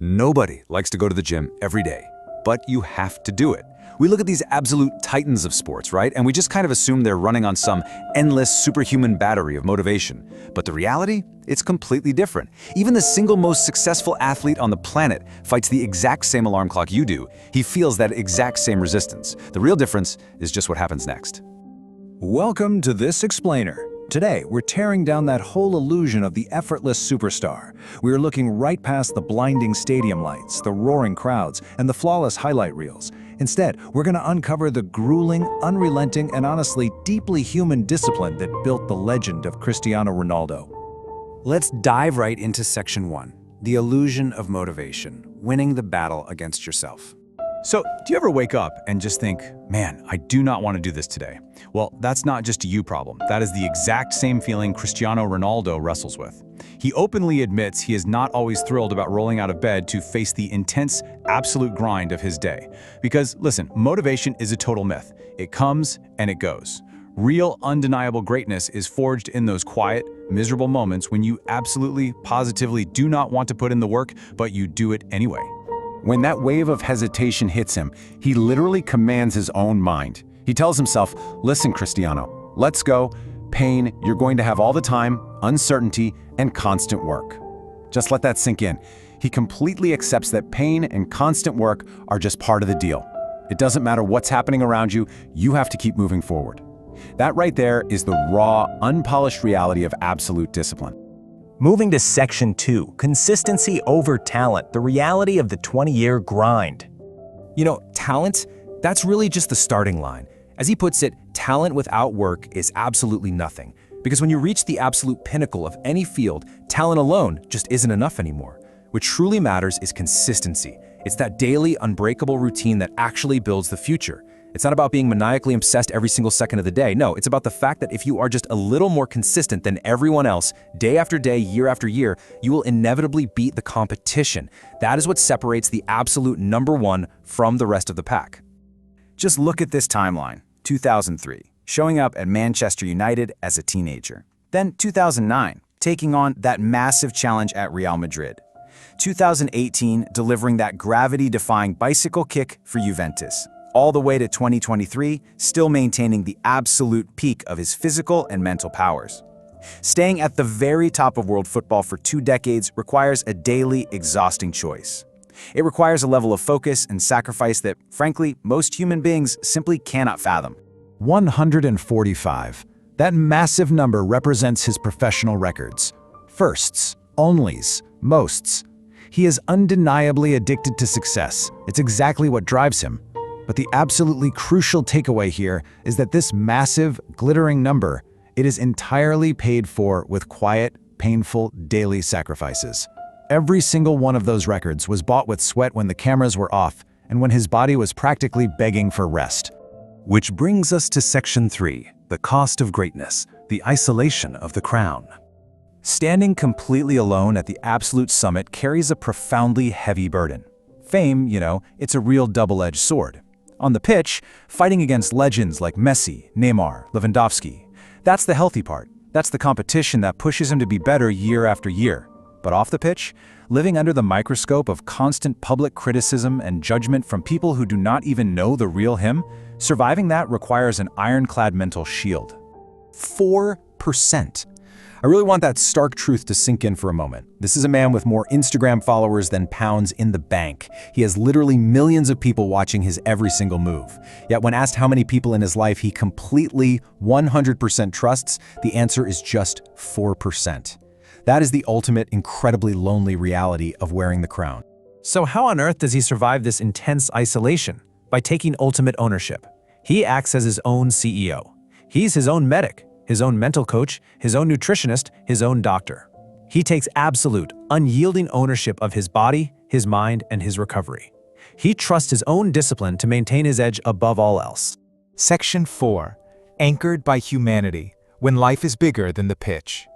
Nobody likes to go to the gym every day, but you have to do it. We look at these absolute titans of sports, right? And we just kind of assume they're running on some endless superhuman battery of motivation. But the reality? It's completely different. Even the single most successful athlete on the planet fights the exact same alarm clock you do. He feels that exact same resistance. The real difference is just what happens next. Welcome to This Explainer. Today, we're tearing down that whole illusion of the effortless superstar. We're looking right past the blinding stadium lights, the roaring crowds, and the flawless highlight reels. Instead, we're going to uncover the grueling, unrelenting, and honestly deeply human discipline that built the legend of Cristiano Ronaldo. Let's dive right into Section 1, the illusion of motivation, winning the battle against yourself. So, do you ever wake up and just think, man, I do not want to do this today? Well, that's not just a you problem. That is the exact same feeling Cristiano Ronaldo wrestles with. He openly admits he is not always thrilled about rolling out of bed to face the intense, absolute grind of his day. Because, listen, motivation is a total myth. It comes and it goes. Real, undeniable greatness is forged in those quiet, miserable moments when you absolutely, positively do not want to put in the work, but you do it anyway. When that wave of hesitation hits him, he literally commands his own mind. He tells himself, listen, Cristiano, let's go. Pain, you're going to have all the time, uncertainty, and constant work. Just let that sink in. He completely accepts that pain and constant work are just part of the deal. It doesn't matter what's happening around you, you have to keep moving forward. That right there is the raw, unpolished reality of absolute discipline. Moving to Section 2, consistency over talent, the reality of the 20-year grind. You know, talent, that's really just the starting line. As he puts it, talent without work is absolutely nothing. Because when you reach the absolute pinnacle of any field, talent alone just isn't enough anymore. What truly matters is consistency. It's that daily, unbreakable routine that actually builds the future. It's not about being maniacally obsessed every single second of the day. No, it's about the fact that if you are just a little more consistent than everyone else, day after day, year after year, you will inevitably beat the competition. That is what separates the absolute number one from the rest of the pack. Just look at this timeline. 2003, showing up at Manchester United as a teenager. Then 2009, taking on that massive challenge at Real Madrid. 2018, delivering that gravity-defying bicycle kick for Juventus. All the way to 2023, still maintaining the absolute peak of his physical and mental powers. Staying at the very top of world football for 2 decades requires a daily, exhausting choice. It requires a level of focus and sacrifice that, frankly, most human beings simply cannot fathom. 145. That massive number represents his professional records. Firsts, onlys, mosts. He is undeniably addicted to success. It's exactly what drives him. But the absolutely crucial takeaway here is that this massive, glittering number, it is entirely paid for with quiet, painful, daily sacrifices. Every single one of those records was bought with sweat when the cameras were off and when his body was practically begging for rest. Which brings us to Section 3, the cost of greatness, the isolation of the crown. Standing completely alone at the absolute summit carries a profoundly heavy burden. Fame, you know, it's a real double-edged sword. On the pitch, fighting against legends like Messi, Neymar, Lewandowski. That's the healthy part. That's the competition that pushes him to be better year after year. But off the pitch, living under the microscope of constant public criticism and judgment from people who do not even know the real him, surviving that requires an ironclad mental shield. 4%. I really want that stark truth to sink in for a moment. This is a man with more Instagram followers than pounds in the bank. He has literally millions of people watching his every single move. Yet when asked how many people in his life he completely, 100% trusts, the answer is just 4%. That is the ultimate, incredibly lonely reality of wearing the crown. So how on earth does he survive this intense isolation? By taking ultimate ownership. He acts as his own CEO. He's his own medic, his own mental coach, his own nutritionist, his own doctor. He takes absolute, unyielding ownership of his body, his mind, and his recovery. He trusts his own discipline to maintain his edge above all else. Section 4. Anchored by humanity, when life is bigger than the pitch.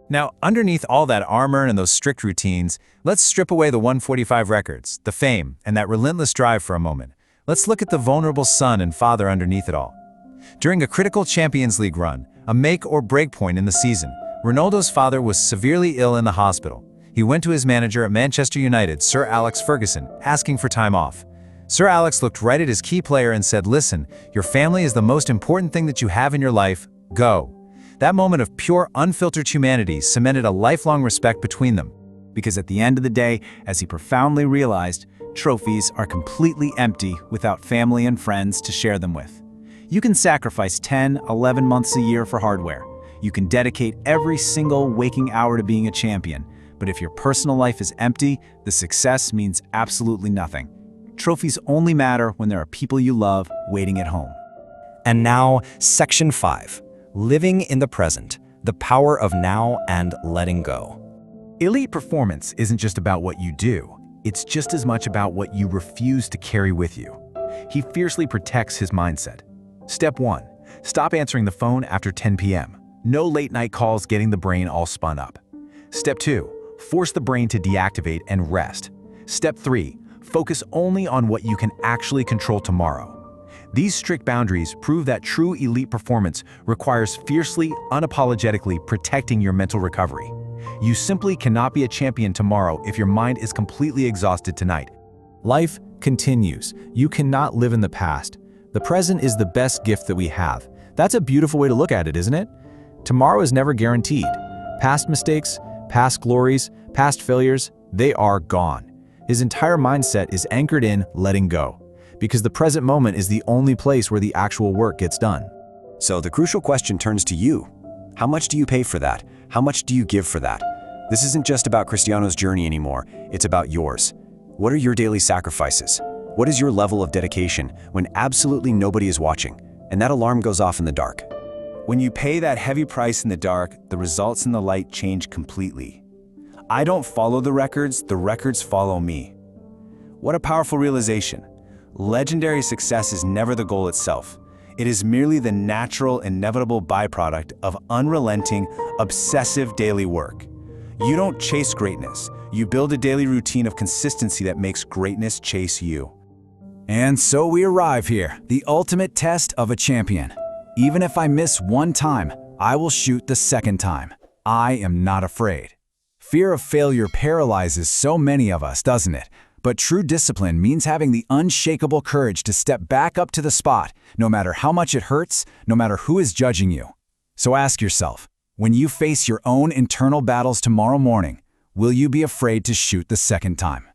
Now, underneath all that armor and those strict routines, let's strip away the 145 records, the fame, and that relentless drive for a moment. Let's look at the vulnerable son and father underneath it all. During a critical Champions League run, a make or break point in the season, Ronaldo's father was severely ill in the hospital. He went to his manager at Manchester United, Sir Alex Ferguson, asking for time off. Sir Alex looked right at his key player and said, "Listen, your family is the most important thing that you have in your life. Go." That moment of pure, unfiltered humanity cemented a lifelong respect between them. Because at the end of the day, as he profoundly realized, trophies are completely empty without family and friends to share them with. You can sacrifice 10, 11 months a year for hardware. You can dedicate every single waking hour to being a champion. But if your personal life is empty, the success means absolutely nothing. Trophies only matter when there are people you love waiting at home. And now, Section 5. Living in the present. The power of now and letting go. Elite performance isn't just about what you do. It's just as much about what you refuse to carry with you. He fiercely protects his mindset. Step 1. Stop answering the phone after 10 p.m. No late-night calls getting the brain all spun up. Step 2. Force the brain to deactivate and rest. Step 3. Focus only on what you can actually control tomorrow. These strict boundaries prove that true elite performance requires fiercely, unapologetically protecting your mental recovery. You simply cannot be a champion tomorrow if your mind is completely exhausted tonight. Life continues. You cannot live in the past. The present is the best gift that we have. That's a beautiful way to look at it, isn't it? Tomorrow is never guaranteed. Past mistakes, past glories, past failures, they are gone. His entire mindset is anchored in letting go, because the present moment is the only place where the actual work gets done. So the crucial question turns to you. How much do you pay for that? How much do you give for that? This isn't just about Cristiano's journey anymore, it's about yours. What are your daily sacrifices? What is your level of dedication when absolutely nobody is watching, and that alarm goes off in the dark? When you pay that heavy price in the dark, the results in the light change completely. I don't follow the records follow me. What a powerful realization. Legendary success is never the goal itself. It is merely the natural, inevitable byproduct of unrelenting, obsessive daily work. You don't chase greatness. You build a daily routine of consistency that makes greatness chase you. And so we arrive here, the ultimate test of a champion. Even if I miss one time, I will shoot the second time. I am not afraid. Fear of failure paralyzes so many of us, doesn't it? But true discipline means having the unshakable courage to step back up to the spot, no matter how much it hurts, no matter who is judging you. So ask yourself, when you face your own internal battles tomorrow morning, will you be afraid to shoot the second time?